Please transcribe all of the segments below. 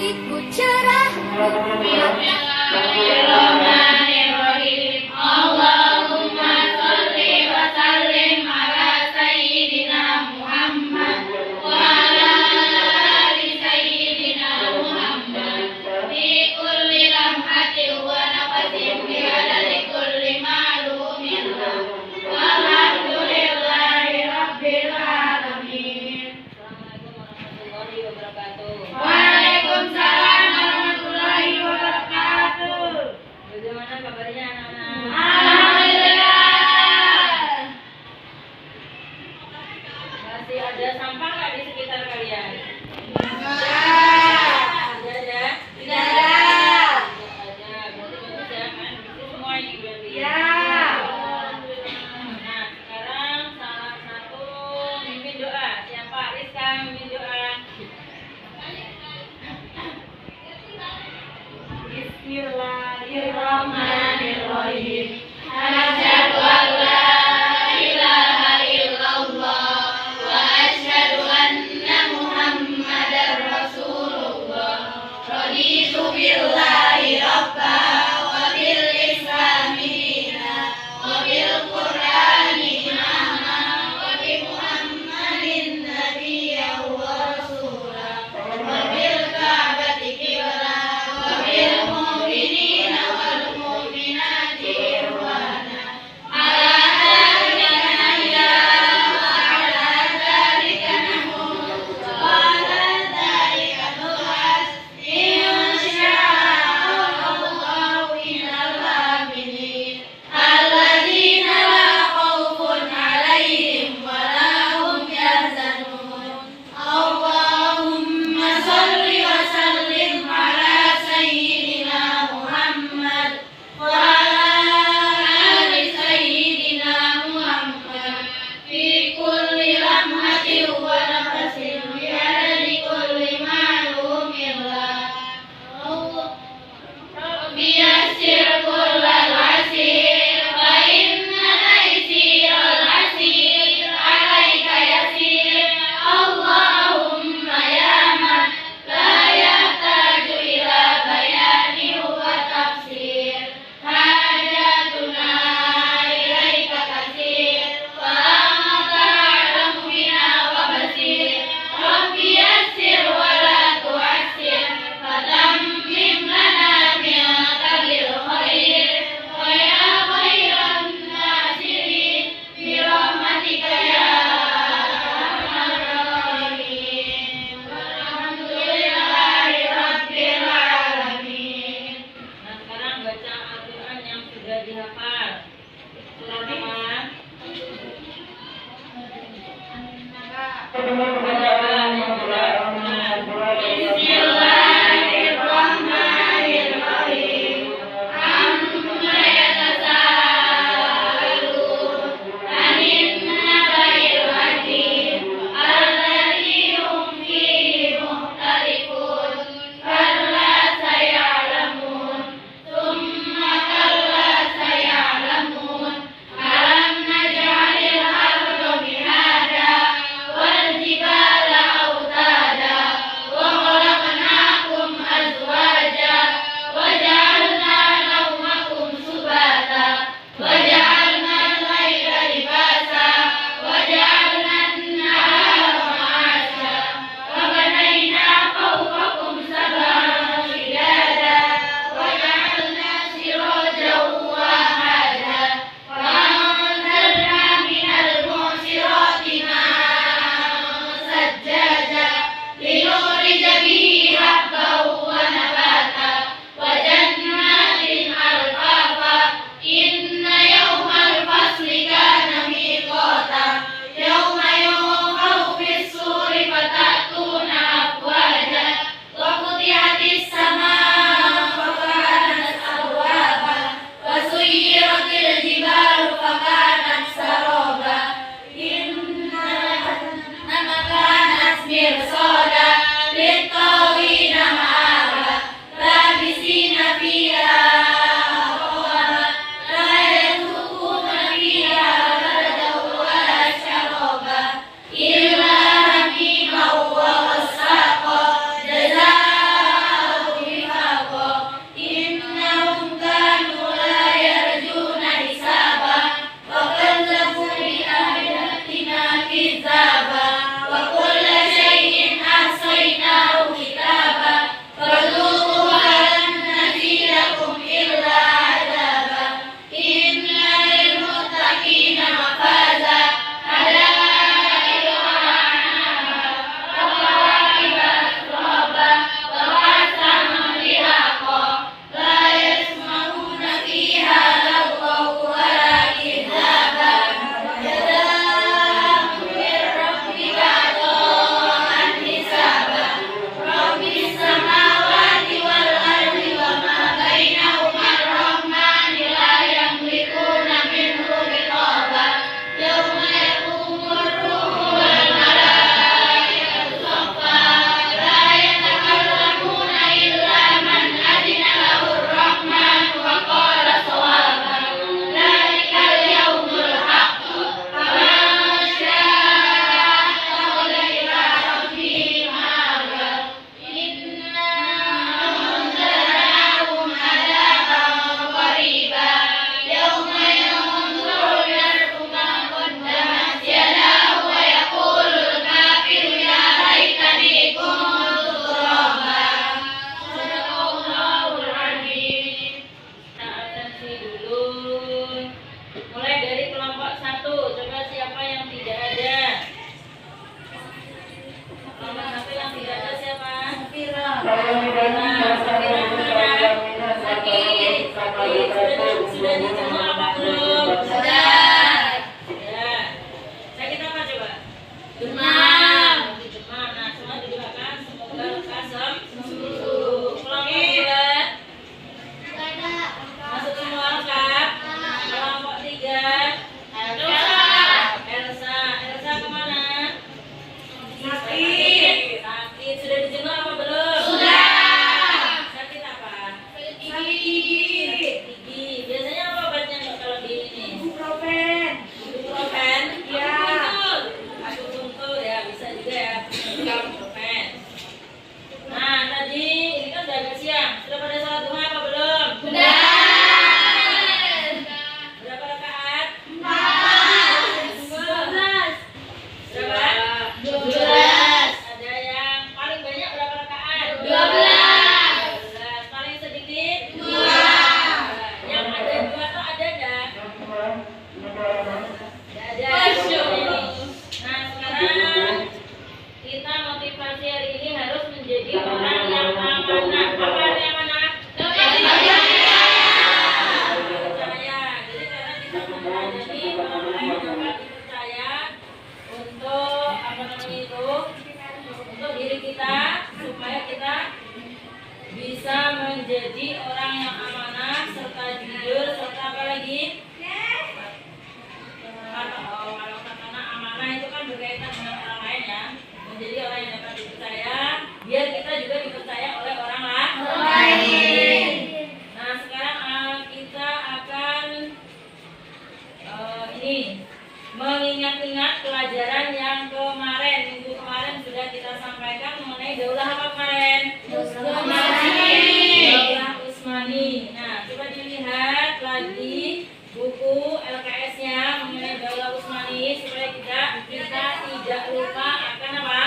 hatiku cerah. Bismillahirrahmanirrahim. Allahumma sholli wa sallim ala sayyidina Muhammad wa ala ali sayyidina Muhammad fi kulli lamhatin wa nafasin bi adadi kulli ma'lumin walhamdulillahi rabbil alamin. Waalaikumsalam warahmatullahi wabarakatuh. Bagaimana kabarnya anak-anak? Alhamdulillah. Masih ada sampah nggak di sekitar kalian? Tidak ada. Tidak ada. Berarti bagus ya kan? Bersih semua ini berarti. Ya. Nah, sekarang salah satu mimpin doa. Siapa? Rizka mimpin doa. Bismillahirrahmanirrahim. Asyhadu an la ilaha illallah wa asyhadu anna Muhammadar Rasulullah. Raditu billahi rabba wa bil islami dina wa bil qur'ani imama wa bi Muhammadin nabiyyan wa rasulah wa bil ka'bati qiblah wa bil mu'minina wal mu'minati ikhwana ala dzalika nahya wa ala dzalika namut wa ala dzalika nub'ats insya'Allah minal aminin alladzina la khaufun 'alaihim wa la hum yahzanun. Allahumma sholli wa sallim ala sayyidina Muhammad wa ala ali sayyidina Muhammad fi kulli lamhatin wa nafasin bi adadi kulli ma'lumin Rabbi yassir kullal asir fa inna taysiral asir alaika yasir. Allahumma ya man la yahtaju ila bayani wa tafsir hajatuna ilaika kasir wa anta a'lamu bina wa basir. Rabbi yassir wa la tu'assir fatammim lana mi'ata bil khair wa ya khairan nasirin bi rahmatika ya arhamar rahimin. Alhamdulillahi rabbil alamin. Nah, sekarang baca Al-Quran yang sudah dihafal. Surat apa? Bismillahirrahmanirrahim. Amma yatasaalun anin naba'il azim alladzi hum fihi mukhtalifun kalla saya'lamun thumma kalla saya'lamun alam naj'alil arda mihada wal jibala autada wa khalaqnakum azwaja wa ja'alna nawmakum subata wa ja'alna al-laila libasa wa ja'alna an-nahara ma'asha wa banayna fawqakum sab'an shidada wa ja'alna sirajan wahaja wa anzalna minal mu'sirati ma'an sajjaja linukhrija bihi habban wa nabata wa jannatin alfafa inna yawmal fasli kana miqata yawma yunfakhu fis-suri fatatuna afwaja wa futihatis samaa fa kanat abwaba wa suyyiratil jibalu fa kanat saraba inna kanat mirsada lit-taghina ma'aba labisina fiha ahqaba la yadhuquna fiha bardan wa la sharaba illa hamiman wa ghassaqa jazaa sudah dijemur apa belum? Sudah. Sudah. Sakit apa coba? Demam. Demam. Nah, semua didoakan semoga lekas sembuh. Kelompok 2 masuk semua lengkap. Kelompok 3 Elsa. Elsa kemana? Sakit. Sudah dijemur apa belum? Sudah. Sakit apa? Gigi. Gigi. Biasanya apa obatnya Mbak kalau di ini? Ibuprofen. Ibuprofen? Ya. Akupunktur ya, bisa juga ya. Ibuprofen. Nah, tadi ini kan udah agak siang. Sudah pada sholat duha apa belum? Sudah. Berapa rakaat? 12. Berapa? 12. Ada yang paling banyak berapa rakaat? 12. Paling sedikit? 2. Yang ada 2 tuh ada enggak? Enggak ada. Nah, sekarang kita motivasi hari ini harus menjadi orang yang amanah. Apa artinya amanah? Percaya. Jadi karena kita menjadi orang-orang yang dapat dipercaya untuk apa namanya itu, untuk diri kita supaya kita bisa menjadi orang yang amanah serta jujur serta apa lagi? Kalau kata amanah itu kan berkaitan dengan orang lain ya. Menjadi orang yang dapat dipercaya, biar kita juga dipercaya oleh orang lain. Nah, sekarang kita akan ini mengingat-ingat pelajaran yang kemarin, minggu kemarin sudah kita sampaikan mengenai daulah apa kemarin? Daulah Utsmani. Nah, coba dilihat lagi buku LKS-nya mengenai daulah Utsmani supaya kita tidak lupa akan apa?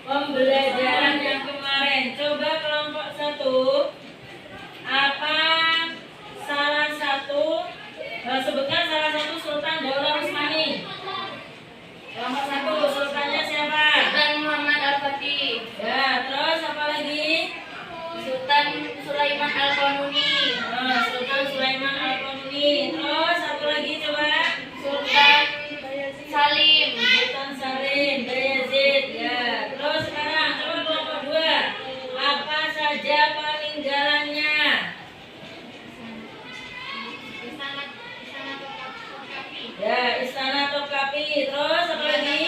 Pembelajaran yang kemarin. Coba kelompok 1 apa salah satu sebutkan salah satu sultan daulah Utsmani. Kelompok 1 sultannya siapa? Sultan Muhammad Al-Fatih. Ya, terus apa lagi? Sultan Sulaiman Al-Qanuni. Sultan Sulaiman Al-Qanuni. Terus satu lagi coba. Sultan Salim. Sultan Salim, Bayezid. Ya. Terus sekarang coba kelompok 2. Apa saja peninggalannya? Ya, Istana Topkapi. Terus apa lagi?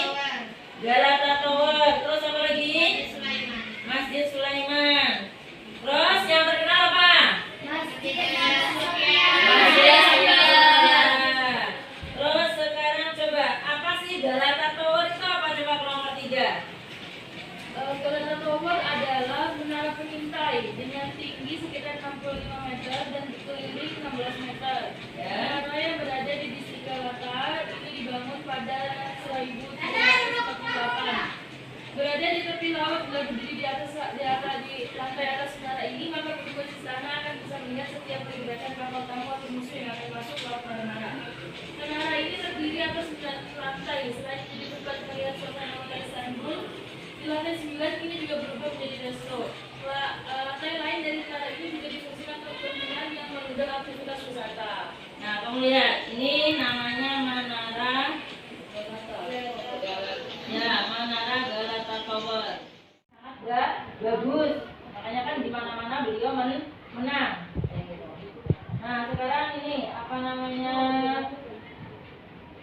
Galata Tower. Terus apa lagi? Masjid Sulaiman. Terus yang terkenal apa? Masjid Masjid Sofia. Terus sekarang coba apa sih Galata Tower itu apa coba kelompok 3? Galata Tower adalah menara pengintai dengan tinggi sekitar 65 meter dan dikelilingi 16 meter. Ya. Menara yang berada di distrik Galata itu dibangun pada 1348. Berada di tepi laut dan berdiri di lantai atas menara ini, maka petugas istana akan bisa melihat setiap pergerakan kapal tamu atau musuh yang akan masuk ke laut menara. Menara ini terdiri atas 9 lantai. Selain menjadi tempat melihat suasana kota Istanbul, di lantai 9 ini juga berubah menjadi resto. Lantai lain dari menara ini juga difungsikan untuk kepentingan yang menunjang aktivitas wisata. Nah, kamu lihat ini namanya Menara. Ya, Menara Galata Tower. Sangat bagus. Makanya kan di mana-mana beliau menang. Nah, sekarang ini apa namanya?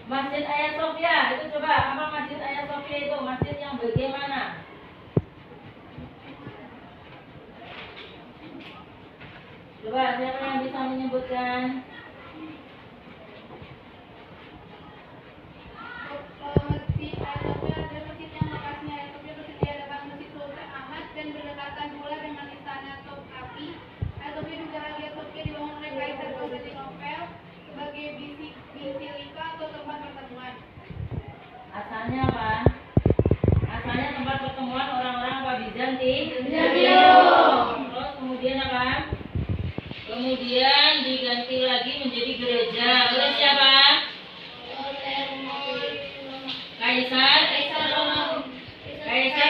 Masjid Hagia Sophia. Itu coba apa Masjid Hagia Sophia itu? Masjid yang bagaimana? Coba siapa yang bisa menyebutkan? Masjid Ayasofya adalah masjid yang lokasinya Ayasofya bersedia depan Masjid Sultan Ahmad dan berdekatan pula dengan Istana Topkapi. Ayasofya juga Hagia Sophia dibangun oleh Kaisar Konstantinopel sebagai basilika atau tempat pertemuan. Asalnya apa? Asalnya tempat pertemuan orang-orang apa? Bizantium. Terus kemudian apa? Kemudian diganti lagi menjadi gereja. Oleh siapa? Kaisar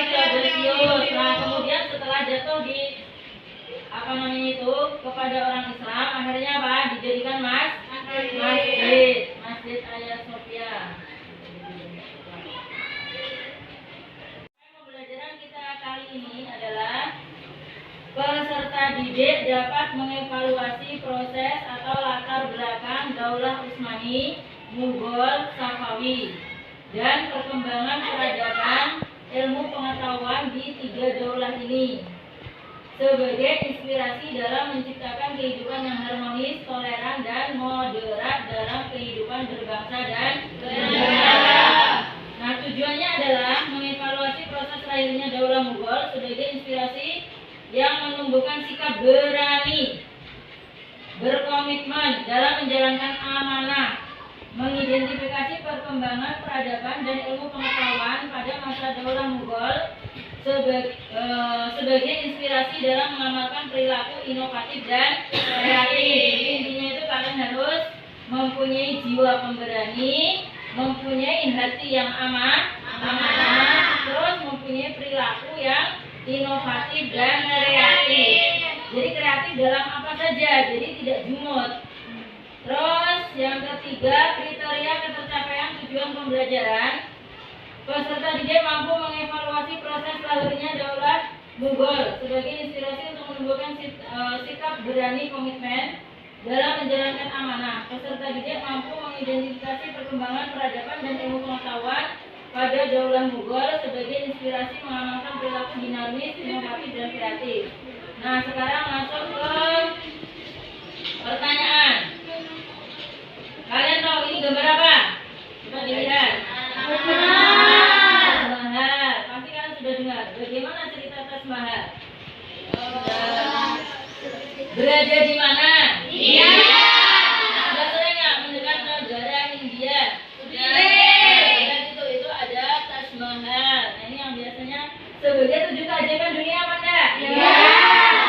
Theodosius. Nah, kemudian setelah jatuh di apa kepada orang Islam, akhirnya apa? Dijadikan masjid Hagia Sophia. Pembelajaran kita kali ini adalah peserta didik dapat mengevaluasi proses atau latar belakang Daulah Utsmani, Mughal, Safawi, dan perkembangan peradaban ilmu pengetahuan di 3 daulah ini sebagai inspirasi dalam menciptakan kehidupan yang harmonis, toleran, dan moderat dalam kehidupan berbangsa dan bernegara. Nah, tujuannya adalah mengevaluasi proses lahirnya Daulah Mughal sebagai inspirasi yang menumbuhkan sikap berani, berkomitmen dalam menjalankan amanah, mengidentifikasi perkembangan peradaban dan ilmu pengetahuan pada masa Daulah Mughal sebagai inspirasi dalam mengamalkan perilaku inovatif dan kreatif. Intinya itu kalian harus mempunyai jiwa pemberani, mempunyai hati yang amanah, terus mempunyai perilaku yang inovatif dan kreatif. Jadi kreatif dalam apa saja, jadi tidak jumut. Terus yang ketiga, kriteria ketercapaian tujuan pembelajaran. Peserta didik mampu mengevaluasi proses lahirnya Daulah Mughal sebagai inspirasi untuk menumbuhkan sikap berani komitmen dalam menjalankan amanah. Peserta didik mampu mengidentifikasi perkembangan peradaban dan ilmu pengetahuan pada Daulah Mughal sebagai inspirasi mengamalkan perilaku dinamis, inovatif, dan kreatif. Nah, sekarang masuk ke pertanyaan. Kalian tahu ini gambar apa? Coba dilihat. Taj Mahal. Pasti kalian sudah dengar. Bagaimana cerita Taj Mahal? Berada di mana? Iya. Sudah sering nggak mendekat negara India? Sudah. Itu ada Taj Mahal. Nah, ini yang biasanya sebagai 7 keajaiban dunia apa enggak? Iya.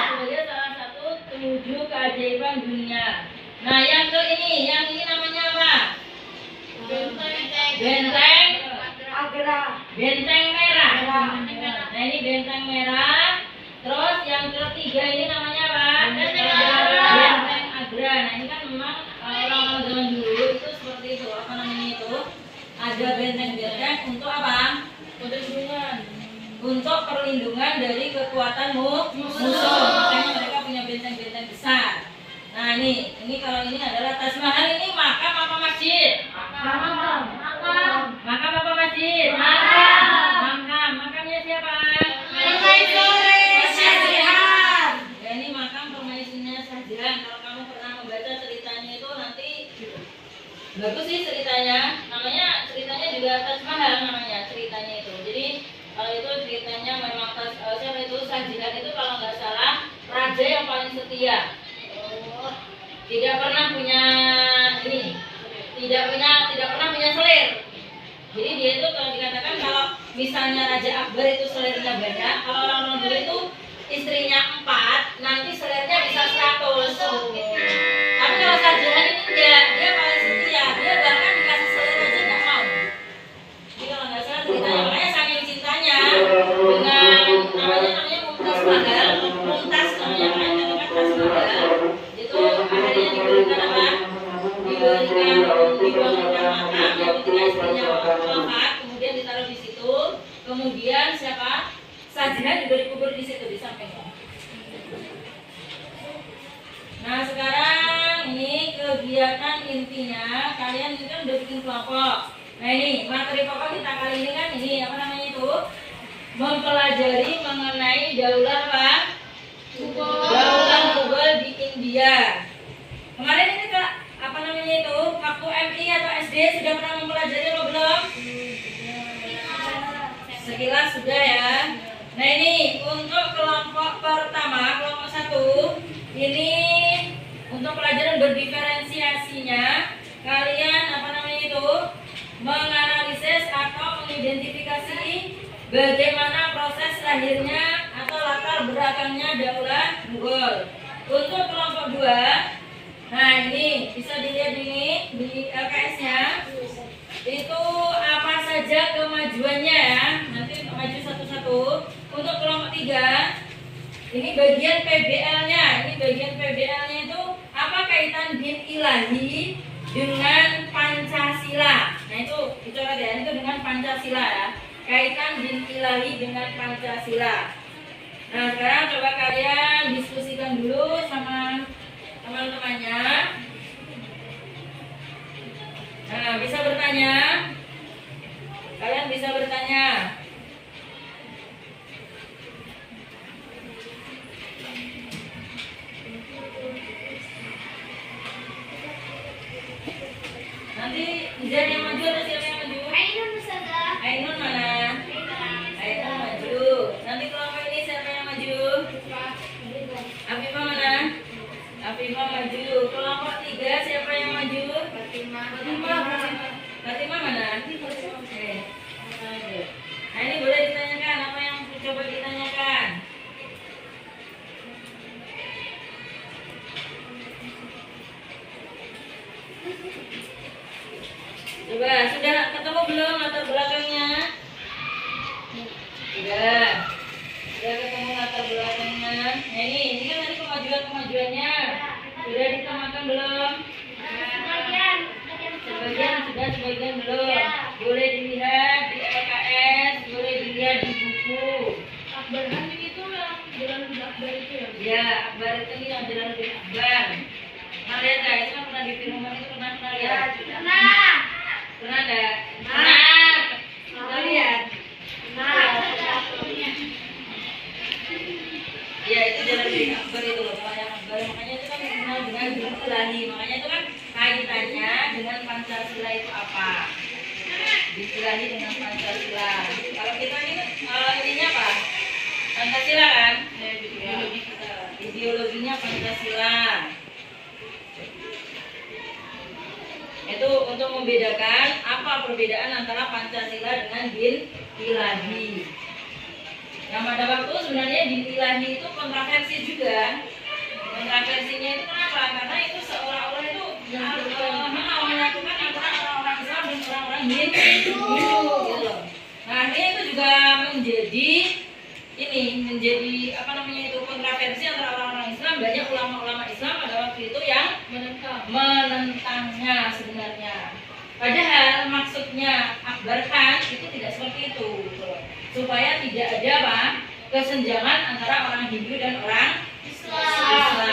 Sebagai salah satu 7 keajaiban dunia. Nah, yang ini namanya apa? Benteng merah. Nah, ini benteng merah. Terus yang ketiga ini namanya apa? Benteng Agra. Nah, ini kan memang orang-orang zaman dulu itu seperti itu. Apa namanya itu? Ada benteng-benteng untuk apa? Untuk perlindungan dari kekuatan musuh. Makanya mereka punya benteng-benteng besar. Nah, ini kalau ini adalah Taj Mahal. Ini makam apa masjid? Makam apa masjid? Makam. Makamnya siapa? Shahjahan. Ya, ini makam permaisurinya Shahjahan. Kalau kamu pernah membaca ceritanya itu nanti bagus sih ceritanya. Ceritanya juga Taj Mahal namanya ceritanya itu. Jadi kalau itu ceritanya memang siapa itu Shahjahan itu kalau nggak salah raja yang paling setia. Tidak pernah punya selir. Jadi dia itu kalau dikatakan kalau misalnya Raja Akbar itu selirnya banyak, kalau orang dulu itu istrinya 4, nanti selirnya bisa 100. Tapi kalau Shahjahan ini dia paling setia, dia bahkan dikasih selir aja nggak mau. Jadi kalau nggak salah ceritanya, makanya saking cintanya dengan namanya Mumtaz Mahal, Mumtaz namanya kan Taj Mahal. Itu akhirnya diberikan apa? Diberikan makam yang ketika istrinya wafat, kemudian ditaruh di situ. Kemudian siapa? Shahjahan juga dikubur di situ di sampingnya. Nah, sekarang ini kegiatan intinya kalian ini kan udah bikin kelompok. Nah, ini materi pokok kita kali ini kan ini apa namanya itu? Mempelajari mengenai daulah apa? Daulah Mughal di India. Kemarin ini Kak, apa namanya itu? Waktu MI atau SD sudah pernah mempelajari atau belum? Sekilas sudah ya. Nah, ini untuk kelompok pertama, kelompok 1. Ini untuk pelajaran berdiferensiasinya, kalian apa namanya itu? Menganalisis atau mengidentifikasi bagaimana proses lahirnya atau latar belakangnya Daulah Mughal. Untuk kelompok 2, nah ini bisa dilihat ini di LKS-nya. Itu apa saja kemajuannya ya. Nanti maju satu-satu. Untuk kelompok 3, Ini bagian PBL-nya. Ini bagian PBL-nya itu apa kaitan din ilahi dengan Pancasila. Nah itu dicoret ya, itu dengan Pancasila ya. Kaitan din ilahi dengan Pancasila. Nah sekarang coba kalian diskusikan dulu sama teman-temannya. Nah bisa bertanya. Kalian bisa bertanya. Nanti Izan yang maju atau siapa yang maju? Ainun Ustazah. Ainun mana? Ainun maju. Nanti kelompok ini siapa yang maju? Afifah mana? Afifah maju. Kelompok 3 siapa yang maju? Fatimah mana? Oke. Nah ini boleh ditanyakan apa yang coba ditanyakan? Coba, sudah ketemu belum latar belakangnya? Sudah. Sudah ketemu latar belakangnya. Nah ini kan tadi kemajuannya. Sudah ditamakan belum? Sebagian sudah, sebagian belum. Boleh dilihat di LKS, boleh dilihat di buku. Akbar Hamid itu yang jalan ke Akbar itu ya? Ya, Akbar itu yang jalan di Akbar. Nah, lihat nggak? Itu kan pernah di filman itu pernah lihat? Nah. Pernah nggak? Pernah. Pernah lihat? Ya itu jalan di Akbar itu loh, kalau yang Akbar makanya itu kan dikenal dengan din ilahi, makanya itu kan kaitannya dengan Pancasila itu apa? Din ilahi dengan Pancasila. Kalau kita ini ininya apa? Pancasila kan? Ideologi kita. Ideologinya Pancasila. Itu untuk membedakan apa perbedaan antara Pancasila dengan din ilahi. Yang pada waktu sebenarnya din ilahi itu kontroversi juga. Kontroversinya itu kenapa? Karena itu seolah-olah itu menyatukan antara orang-orang Islam dan orang-orang Hindu gitu loh. Nah ini itu juga menjadi apa namanya itu kontroversi antara orang-orang Islam. Banyak ulama-ulama Islam pada waktu itu yang menentangnya sebenarnya. Padahal maksudnya Akbar Khan itu tidak seperti itu gitu loh. Supaya tidak ada apa kesenjangan antara orang Hindu dan orang Islam.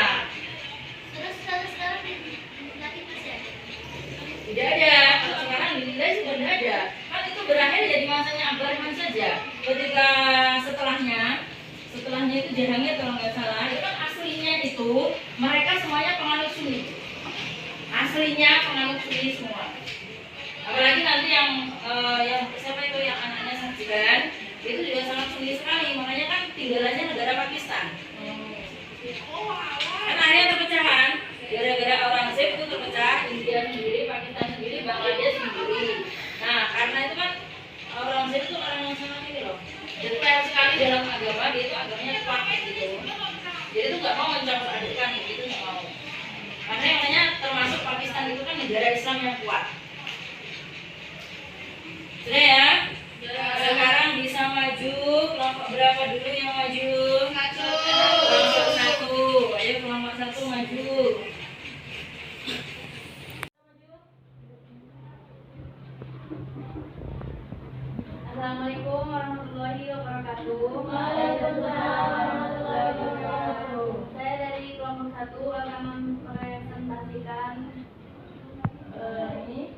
Tidak ada. Kalau sekarang dinilai sudah tidak ada. Kan itu berakhir ya di masanya Akbar Khan saja. Ketika setelahnya itu Jahangir kalau nggak salah, itu kan aslinya itu mereka semuanya penganut Sunni. Aslinya penganut Sunni semua. Apalagi nanti yang siapa itu yang anaknya Sajidan itu juga sangat Sunni sekali. Makanya kan tinggalannya negara Pakistan. Kan akhirnya terpecah kan? Gara-gara orang Sip itu terpecah, India sendiri, Pakistan sendiri, Bangladesh sendiri. Nah, karena itu kan orang Sip itu orang yang sangat ini loh. Jadi kayak sekali dalam agama, dia itu agamanya kuat gitu. Jadi itu nggak mau mencampur adukan gitu, nggak mau. Karena yang namanya termasuk Pakistan itu kan negara Islam yang kuat. Sudah ya? Sekarang bisa maju. Kelompok berapa dulu yang maju? Kelompok 1. Ayo kelompok 1 maju. Assalamualaikum warahmatullahi wabarakatuh. Saya dari kelompok 1 akan mempresentasikan ini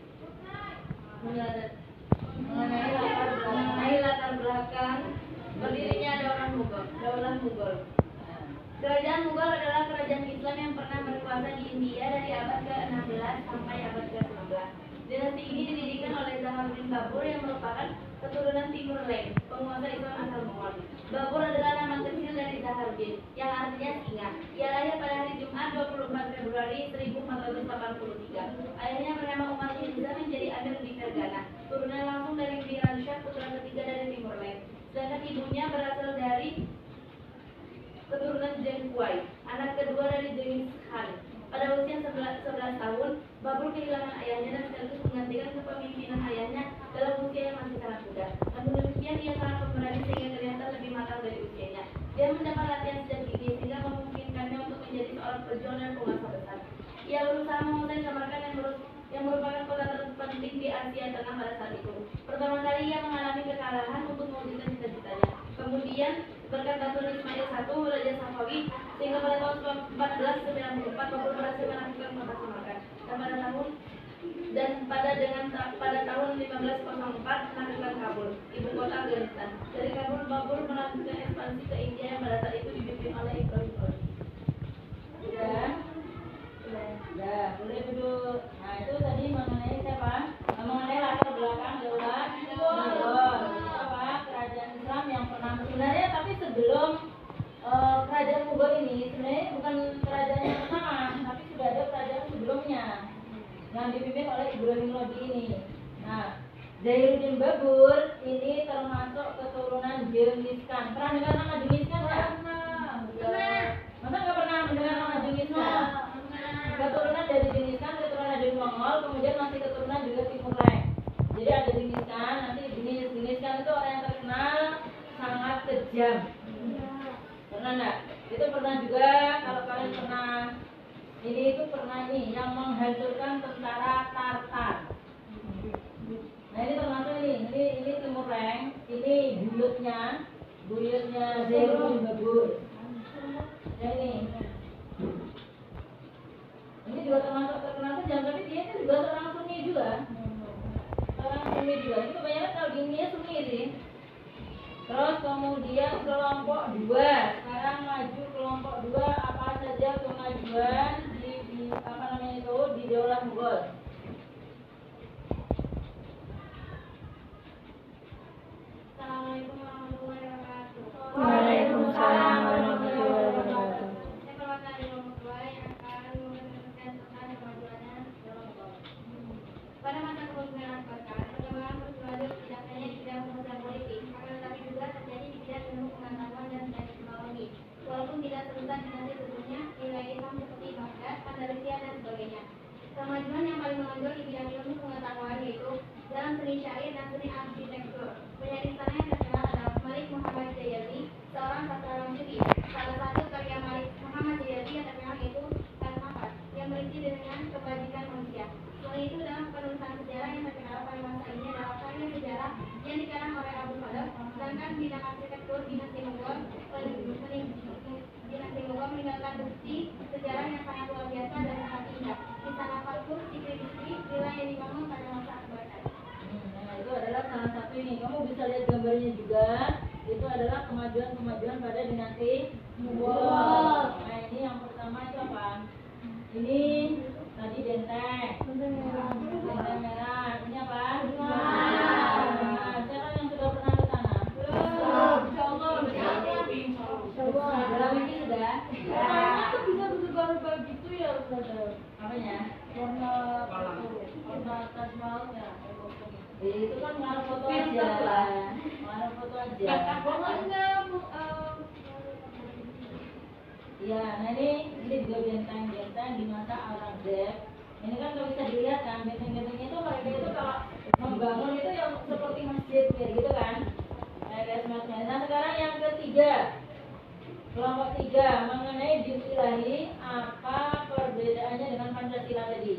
mengenai latar belakang berdirinya Daulah Mughal. Kerajaan Mughal adalah kerajaan Islam yang pernah berkuasa di India dari abad ke-16 sampai abad ke-19. Dinasti ini didirikan oleh Zaharuddin Babur yang merupakan keturunan Timur Leng, penguasa Islam asal Mongol. Babur adalah nama kecil dari Zaharuddin, yang artinya singa. Ia lahir pada hari Jumat 24 Februari 1483. Ayahnya bernama Umar Mirza menjadi amir di Fergana, turunan langsung dari Miranshah, putra ketiga dari Timur Leng. Sedangkan ibunya berasal dari keturunan Zhenghai, anak kedua dari Genghis Khan. Pada usia 11 tahun, Babur kehilangan ayahnya dan sekaligus menggantikan kepemimpinan ayahnya dalam usia yang masih sangat muda. Namun demikian, ia sangat pemberani sehingga ternyata lebih matang dari usianya. Dia mendapat latihan sejak Asia Tengah pada saat itu. Pertama kali ia mengalami kekalahan untuk mewujudkan cita-citanya. Kemudian berkat bantuan Ismail I, Raja Safawi, sehingga pada tahun 1494 Babur berhasil menaklukkan kota Samarkand. Pada tahun 1504 menaklukkan Kabul, ibu kota Afghanistan. Dari Kabul, Babur melanjutkan ekspansi ke India yang pada saat itu dipimpin oleh Ibrahim Lodi. Sudah, boleh duduk. Nah, itu tadi mengenai siapa? Mengenai latar belakang Daulah Mughal. Apa? Kerajaan Islam yang pernah sebenarnya, tapi sebelum kerajaan Mughal ini sebenarnya bukan kerajaan yang pertama, tapi sudah ada kerajaan sebelumnya yang dipimpin oleh Ibrahim Lodi ini. Nah, Zainuddin Babur ini termasuk keturunan Genghis Khan. Pernah dengar nama Genghis Khan nggak? Masa nggak pernah mendengar nama Genghis Khan? Keturunan dari Genghis Khan, keturunan dari Mongol, kemudian masih keturunan juga Timur Leste. Jadi ada Genghis Khan, nanti Genghis Khan itu orang yang terkenal sangat kejam. Pernah nggak? Itu pernah juga, kalau kalian pernah, ini itu pernah ini yang menghancurkan tentara Tartar. Nah ini termasuk ini Timur Leste, ini buyutnya Zainuddin Babur. Ya ini juga termasuk terkenal kejam, tapi dia itu juga seorang Sunni juga. Ini kebanyakan kalau gini Sunni sih. Terus kemudian kelompok 2, sekarang maju kelompok 2 apa saja kemajuan di apa namanya itu di Daulah Mughal. Assalamualaikum warahmatullahi wabarakatuh. Waalaikumsalam warahmatullahi wabarakatuh. Saya perwakilan dari kelompok 2 yang akan menjelaskan tentang kemajuannya Daulah Mughal. Pada masa kepemimpinan Akbar, perkembangan berlanjut tidak hanya di bidang urusan politik, akan tetapi juga terjadi di bidang ilmu pengetahuan dan teknologi. Walaupun tidak sebesar dinasti sebelumnya, wilayah Islam seperti Baghdad, Andalusia dan sebagainya. Kemajuan yang paling menonjol di bidang ilmu pengetahuan yaitu dalam seni syair dan seni arsitektur. Penyair istana yang terkenal adalah Malik Muhammad Jayazi, seorang sastrawan sufi. Salah satu karya Malik Muhammad Jayazi yang terkenal yaitu Al-Mafat, yang berisi dengan kebajikan manusia. Selain itu dalam penulisan sejarah yang terkenal pada masa ini adalah karya sejarah yang dikarang oleh Abu Fadl. Sedangkan bidang arsitektur dinasti Mughal meninggalkan bukti sejarah yang sangat luar biasa dan sangat indah. Istana Fakhur Sikri Bisri yang dibangun pada masa Akbar. Nah, itu adalah salah satu ini. Kamu bisa lihat gambarnya juga. Itu adalah kemajuan pada dinasti Mughal. Nah, ini yang pertama itu apa? Ini tadi benteng. Benteng merah. Ini apa? Nah, siapa yang sudah pernah ke sana? Dalam ini sudah. Itu bisa berubah-ubah gitu ya, Ustaz. Apanya? Warna Taj Mahal ya. Itu kan ngaruh foto aja. Ngaruh foto aja. Ya, nah ini juga benteng di masa Al-Radzaq. Ini kan kalau bisa dilihat kan benteng-bentengnya itu mereka itu kalau membangun itu yang seperti masjid kayak gitu kan. Kayak semacam. Nah sekarang yang ketiga, kelompok 3 mengenai din ilahi, apa perbedaannya dengan Pancasila tadi?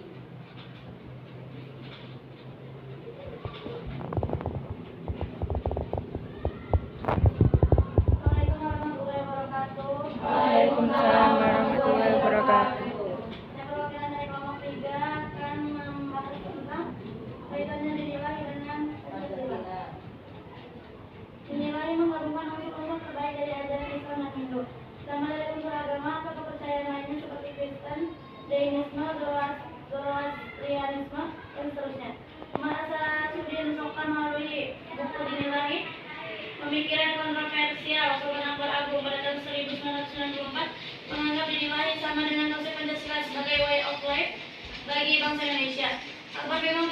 Waalaikumsalam warahmatullahi wabarakatuh. Saya perwakilan dari kelompok 3 akan membahas tentang kaitannya dinilai dengan Pancasila. Dinilai menggabungkan unsur-unsur terbaik dari ajaran Islam dan Hindu, sama dari unsur agama atau kepercayaan lainnya seperti Kristen, Jainisme, Zoroastrianisme, dan seterusnya. Masa Sudin Sokan melalui buku Dinilai, pemikiran kontroversial Sultan Akbar Agung pada tahun 1994 menganggap dinilai sama dengan konsep Pancasila sebagai way of life bagi bangsa Indonesia. Akbar memang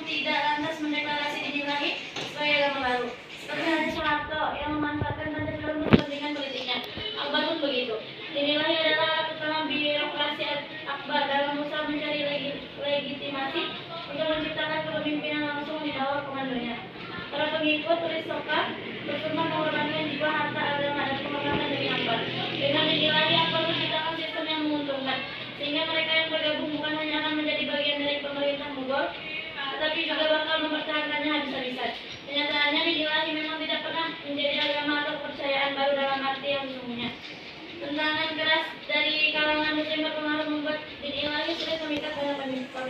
tidak lantas mendeklarasi dinilai sebagai agama baru. Seperti halnya Soeharto yang memanfaatkan Pancasila untuk kepentingan politiknya. Akbar pun begitu. Dinilai adalah alat utama birokrasi Akbar dalam usaha mencari legitimasi untuk menciptakan kepemimpinan langsung di bawah komandonya. Para pengikut tulis Soka bersumpah mengorbankan jiwa, harta, agama, dan kehormatan demi Akbar. Dengan dinilai Akbar menciptakan sistem yang menguntungkan, sehingga mereka yang bergabung bukan hanya akan menjadi bagian dari pemerintah Mughal,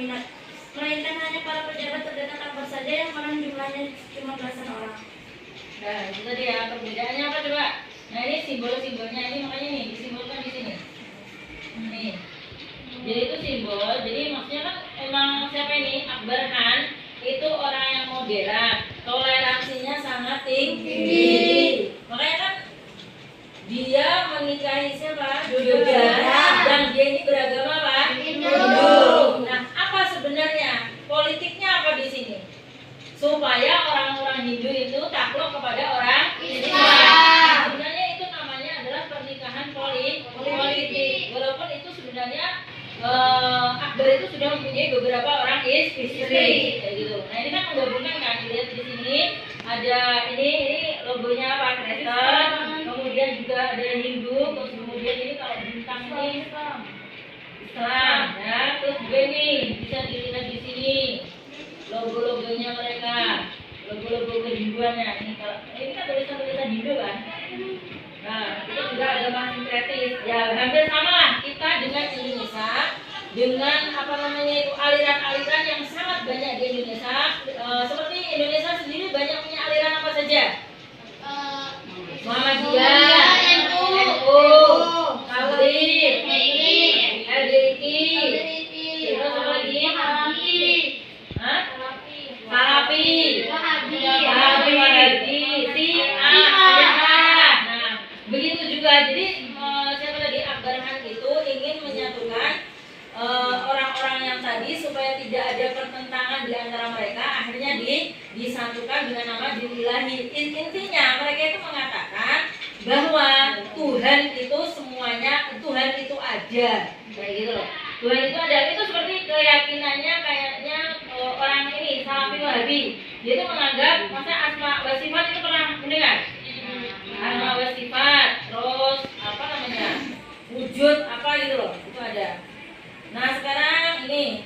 berminat, melainkan hanya para pejabat terdekat Akbar saja yang mana jumlahnya cuma belasan orang. Nah, itu tadi ya perbedaannya apa coba? Nah ini simbol-simbolnya ini makanya nih disimbolkan di sini. Nih, jadi itu simbol. Jadi maksudnya kan emang siapa ini Akbar Khan itu orang yang moderat, toleransinya sangat tinggi. Makanya kan dia menikahi siapa? Yudhara. Dan dia ini beragama apa? Hindu. Nah, apa sebenarnya politiknya apa di sini? Supaya orang-orang Hindu itu takluk kepada orang Islam. Sebenarnya itu namanya adalah pernikahan politik. Walaupun itu sebenarnya Akbar itu sudah mempunyai beberapa orang istri, kayak gitu. Nah ini kan menggabungkan kan, dilihat di sini ada ini logonya apa? Kristen, kemudian juga ada Hindu, terus kemudian ini kalau bintang ini Islam, ya. Terus juga ini bisa dilihat di sini logo-logonya mereka, logo-logo kehinduannya. Ini kan tulisan-tulisan Hindu kan. Nah, itu juga agama sinkretis. Ya, hampir sama lah kita dengan Indonesia, dengan apa namanya itu aliran-aliran yang sangat banyak di Indonesia. Seperti Indonesia sendiri banyak punya aliran apa saja? Muhammadiyah, NU, Katolik, LDIP, terus apa lagi? Salafi, begitu juga. Jadi siapa tadi Akbar Khan itu ingin menyatukan orang-orang yang tadi supaya tidak ada pertentangan di antara mereka. Akhirnya disatukan dengan nama Dinilahi. Intinya mereka itu mengatakan bahwa Tuhan itu semuanya, Tuhan itu ada, kayak gitu loh. Tuhan itu ada. Itu seperti keyakinannya kayaknya orang ini Salafi Wahabi. Dia itu menganggap masa asma wa sifat itu pernah mendengar? Asma wa sifat, terus apa namanya? Wujud apa gitu loh. Itu ada. Nah, sekarang ini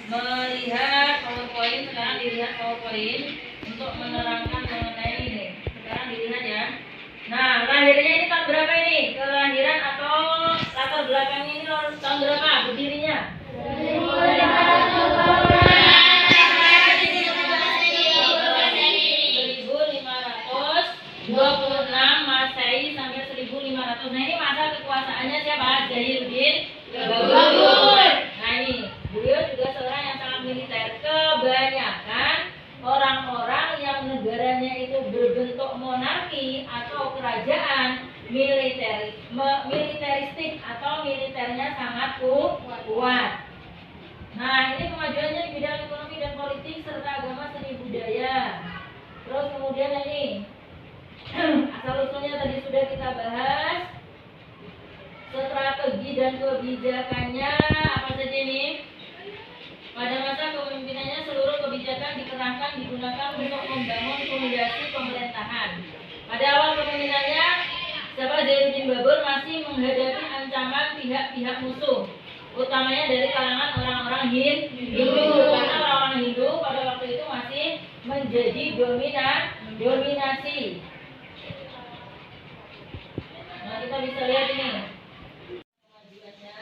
melihat PowerPoint, sekarang dilihat PowerPoint untuk menerangkan mengenai ini. Sekarang dilihat ya. Nah, lahirnya ini tahun berapa ini? Kelahiran atau latar belakangnya ini tahun berapa berdirinya? 26 Masehi sampai 1500. Nah ini masa kekuasaannya siapa? Zainuddin Babur. Nah ini beliau juga seorang yang sangat militer. Kebanyakan orang-orang yang negaranya itu berbentuk monarki atau kerajaan militeristik atau militernya sangat kuat. Nah ini kemajuannya di bidang ekonomi dan politik serta agama, seni, budaya. Terus kemudian ini asal usulnya tadi sudah kita bahas. Strategi dan kebijakannya apa saja ini? Pada masa kepemimpinannya seluruh kebijakan dikerahkan digunakan untuk membangun fondasi pemerintahan. Pada awal kepemimpinannya Zainuddin Babur masih menghadapi ancaman pihak-pihak musuh, utamanya dari kalangan orang-orang Hindu, karena orang-orang Hindu pada waktu itu masih menjadi dominasi. Nah kita bisa lihat ini kemajuannya.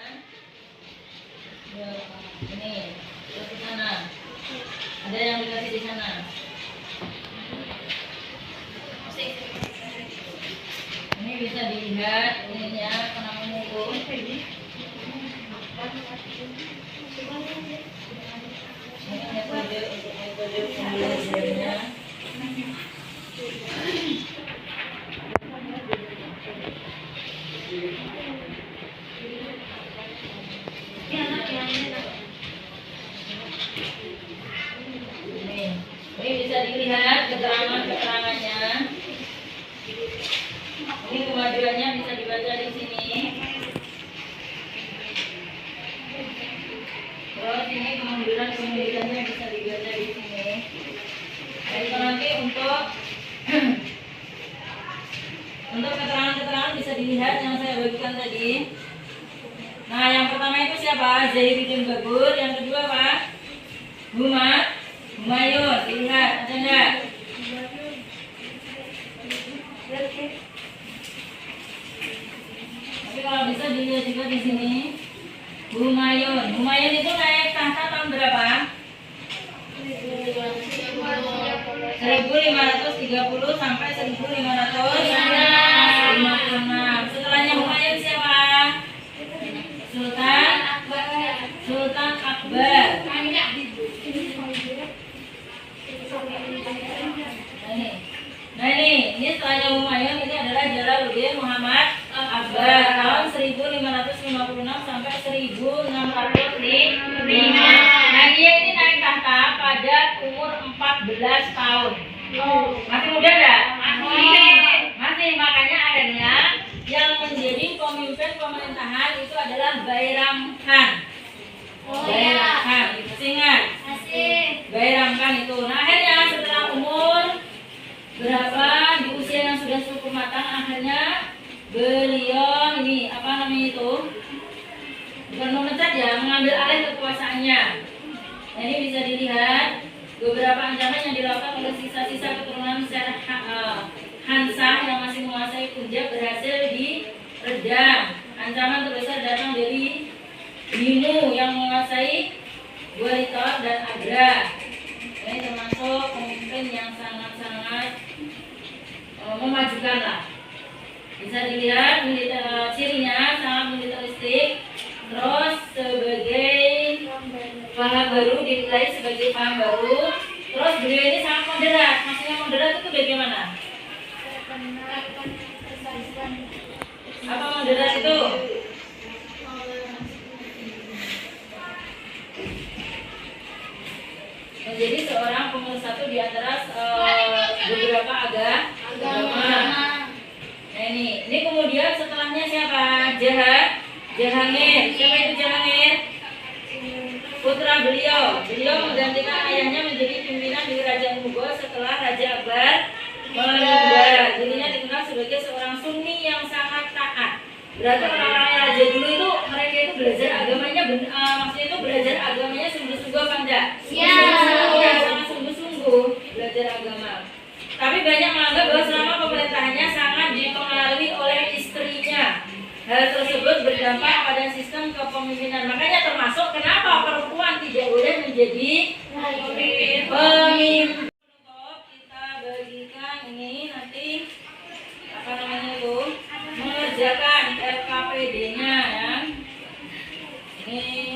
Ini terus di sana ada yang dikasih di sana. Ini bisa dilihat ininya apa namanya itu. Ini metode pembelajarannya. Ini bisa dilihat keterangannya. Ini kemajuannya bisa dibaca di sini. Terus ini kemundurannya bisa dibaca di sini. Dan itu nanti untuk keterangan-keterangan bisa dilihat yang saya bagikan tadi. Nah, yang pertama itu siapa? Zainuddin Babur. Yang kedua apa? Humayun. Dilihat, ada enggak? Tapi kalau bisa dilihat juga di sini. Humayun. Humayun itu naik tahta tahun berapa? 1530 sampai 1556. Setelahnya Humayun siapa? Sultan Akbar. Nah ini setelahnya Humayun ini adalah Jalaluddin Muhammad Akbar tahun 1556 sampai 1605. Nah dia ini naik tahta pada umur 14 tahun. Masih muda enggak? Masih, makanya akhirnya yang menjadi pemimpin pemerintahan itu adalah Bairam Khan. Bairam Khan, ingat? Bairam Khan itu. Nah akhirnya setelah umur berapa di usia yang sudah cukup matang, akhirnya beliau ini apa namanya itu? Bukan memecat ya, mengambil alih kekuasaannya. Nah, ini bisa dilihat beberapa ancaman yang dilakukan oleh sisa-sisa keturunan Hansah yang masih menguasai Punjab berhasil diredam. Ancaman terbesar datang dari Binu yang menguasai Gwalior dan Agra. Ini termasuk pemimpin yang sangat-sangat memajukan lah. Bisa dilihat cirinya sangat militeristik. Terus sebagai paham baru, dinilai sebagai paham baru. Terus beliau ini sangat moderat. Maksudnya moderat itu bagaimana? Apa moderat itu? Menjadi seorang pemersatu di antara beberapa agama. Nah ini kemudian setelahnya siapa? Jahangir. Siapa itu Jahangir? Putra beliau. Beliau menggantikan ayahnya menjadi pimpinan di Kerajaan Mughal setelah Raja Akbar meninggal. Dirinya dikenal sebagai seorang Sunni yang sangat taat. Berarti orang-orang raja dulu itu mereka itu belajar agamanya, maksudnya itu belajar agamanya sungguh-sungguh apa enggak? Iya, sangat sungguh-sungguh belajar agama. Tapi banyak menganggap bahwa selama pemerintahannya sangat dipengaruhi oleh istrinya. Hal tersebut berdampak pada sistem kepemimpinan. Makanya termasuk kenapa perempuan tidak boleh menjadi pemimpin. Kita bagikan ini nanti apa namanya itu mengerjakan LKPD-nya ya. Ini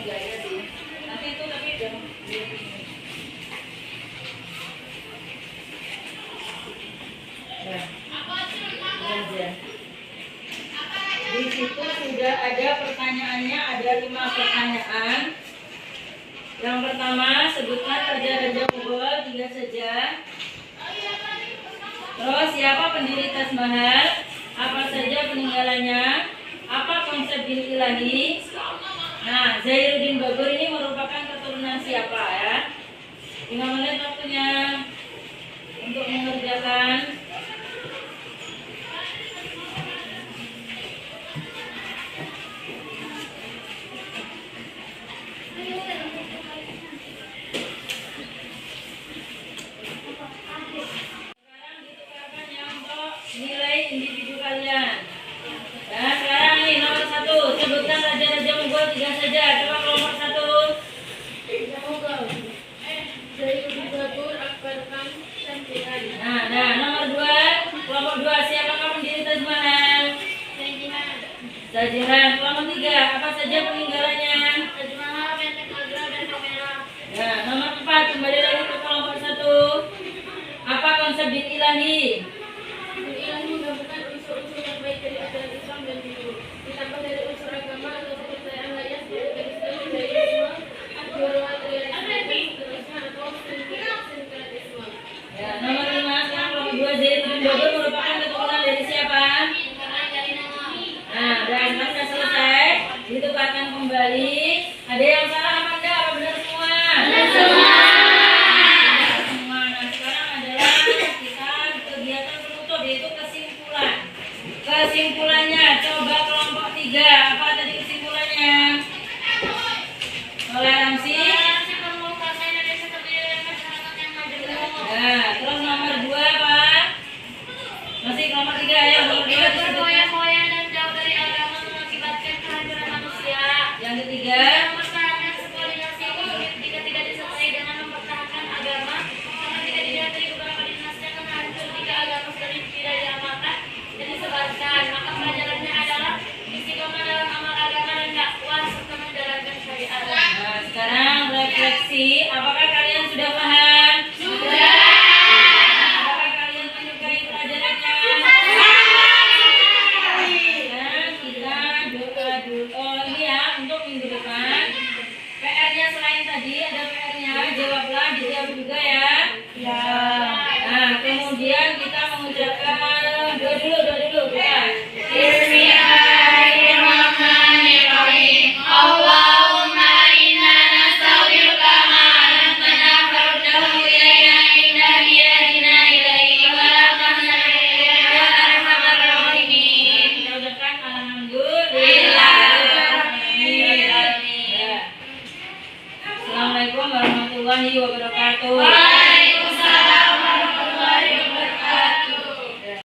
enggak ada sih. Nanti itu tapi udah ya. Di situ sudah ada pertanyaannya, ada 5 pertanyaan. Yang pertama, sebutkan raja-raja Mughal 3 saja. Terus siapa pendiri Taj Mahal? Apa saja peninggalannya? Apa konsep din ilahi? Nah, Zainuddin Babur ini merupakan keturunan siapa ya? 5 menit waktunya untuk mengerjakan. Nilai individu kalian. Nah sekarang nih nomor 1, sebutkan raja-raja Mughal 3 saja. Coba kelompok 1. Nah nomor 2, kelompok 2 siapakah pendiri Taj Mahal? Shahjahan. Kelompok 3 apa saja peninggalannya? Nah nomor 4 kembali lagi ke kelompok 1. Apa konsep din ilahi? Ya, nomor 5 sekarang kelompok 2 Zainuddin Babur merupakan keturunan dari siapa? Nah, dan sudah selesai, ditukarkan kembali. Ada yang salah apa enggak? Apa benar semua? Benar semua. Nah, sekarang adalah kita kegiatan penutup yaitu kesimpulan. Kesimpulannya, coba kelompok 3. Apa tadi kesimpulannya? Toleransi. Nah, terus nomor 2 apa? Masih kelompok 3 ya. Nomor 2 disebutkan. Kemudian kita mengucapkan doa dulu kita. Bismillahirrahmanirrahim. Allahumma inna nastaghfiruka ma 'allamtana faruddahu ilaina inda hidayina ilaika wa la tahzan ilaina ya arhamar rahimin. Kita ucapkan alhamdulillah. Assalamualaikum warahmatullahi wabarakatuh.